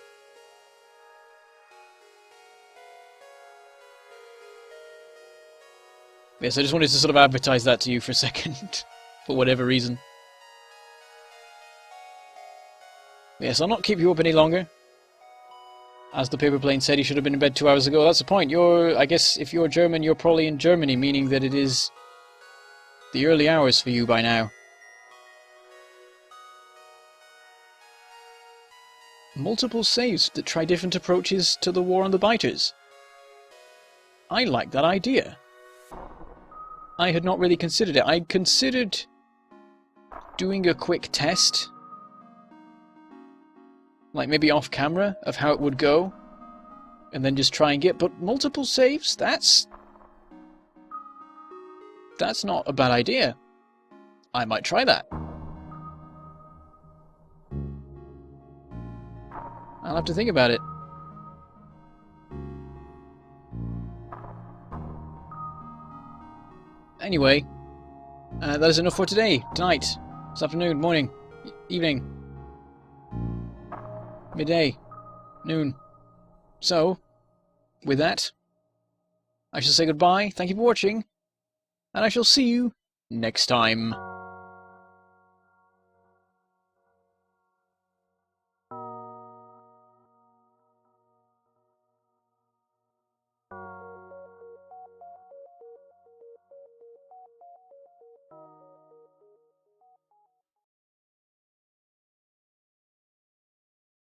Yes, I just wanted to sort of advertise that to you for a second, for whatever reason. Yes, I'll not keep you up any longer. As the paper plane said, he should have been in bed 2 hours ago. That's the point. I guess if you're German, you're probably in Germany, meaning that it is the early hours for you by now. Multiple saves that try different approaches to the war on the biters. I like that idea. I had not really considered it. I considered doing a quick test, like maybe off camera, of how it would go, and then just try and get, but multiple saves, that's not a bad idea. I might try that. I'll have to think about it. Anyway, that is enough for today. Tonight, this afternoon, morning, evening, midday, noon. So, with that, I shall say goodbye, thank you for watching, and I shall see you next time.